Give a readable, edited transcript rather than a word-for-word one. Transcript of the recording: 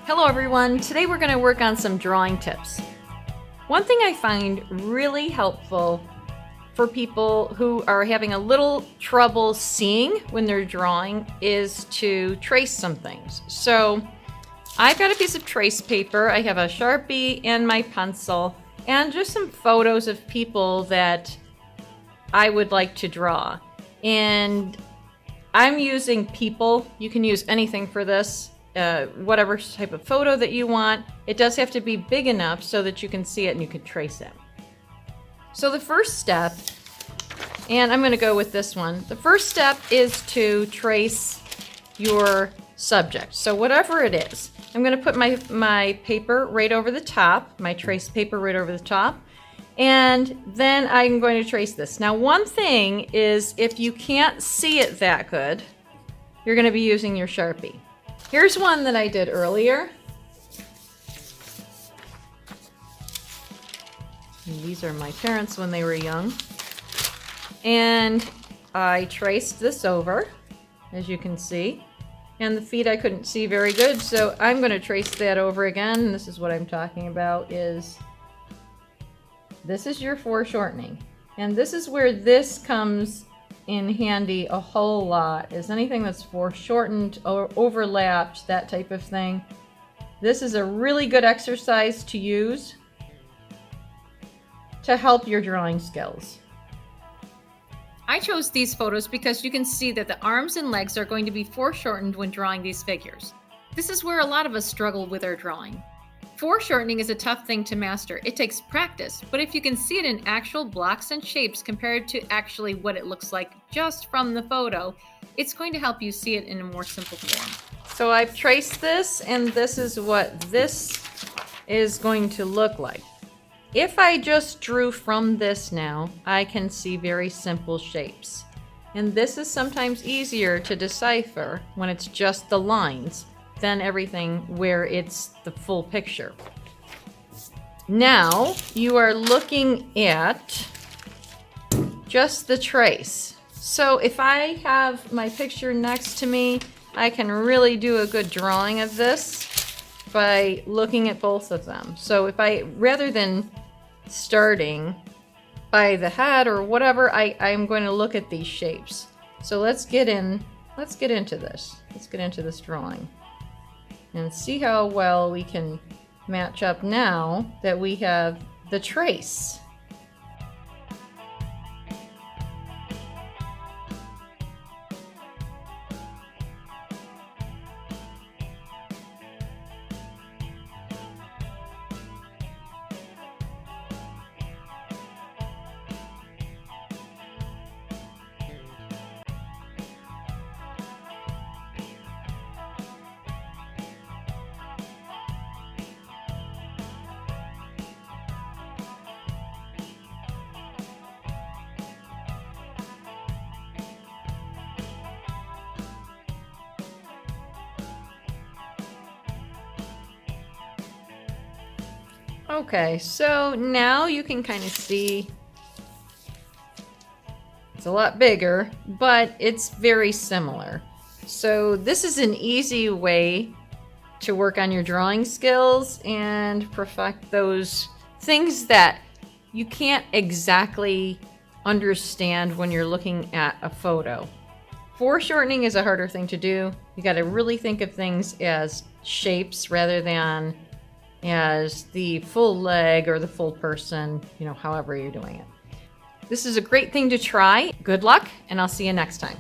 Hello everyone, today we're going to work on some drawing tips. One thing I find really helpful for people who are having a little trouble seeing when they're drawing is to trace some things. So I've got a piece of trace paper, I have a Sharpie and my pencil, and just some photos of people that I would like to draw. And I'm using people. You can use anything for this. Whatever type of photo that you want. It does have to be big enough so that you can see it and you can trace it. So the first step, and I'm going to go with this one. The first step is to trace your subject. So whatever it is, I'm going to put my paper right over the top, my trace paper right over the top, and then I'm going to trace this. Now one thing is if you can't see it that good, you're going to be using your Sharpie. Here's one that I did earlier. And these are my parents when they were young. And I traced this over, as you can see. And the feet I couldn't see very good, so I'm going to trace that over again. This is what I'm talking about this is your foreshortening. And this is where this comes in handy a whole lot, is anything that's foreshortened or overlapped, that type of thing. This is a really good exercise to use to help your drawing skills. I chose these photos because you can see that the arms and legs are going to be foreshortened when drawing these figures. This is where a lot of us struggle with our drawing. Foreshortening is a tough thing to master. It takes practice, but if you can see it in actual blocks and shapes compared to actually what it looks like just from the photo, it's going to help you see it in a more simple form. So I've traced this, and this is what this is going to look like. If I just drew from this now, I can see very simple shapes. And this is sometimes easier to decipher when it's just the lines than everything where it's the full picture. Now you are looking at just the trace. So if I have my picture next to me, I can really do a good drawing of this by looking at both of them. So if rather than starting by the head or whatever, I'm going to look at these shapes. So let's get into this. Let's get into this drawing and see how well we can match up now that we have the trace. Okay, so now you can kind of see it's a lot bigger, but it's very similar. So this is an easy way to work on your drawing skills and perfect those things that you can't exactly understand when you're looking at a photo. Foreshortening is a harder thing to do. You got to really think of things as shapes rather than as the full leg or the full person, however you're doing it. This is a great thing to try. Good luck, and I'll see you next time.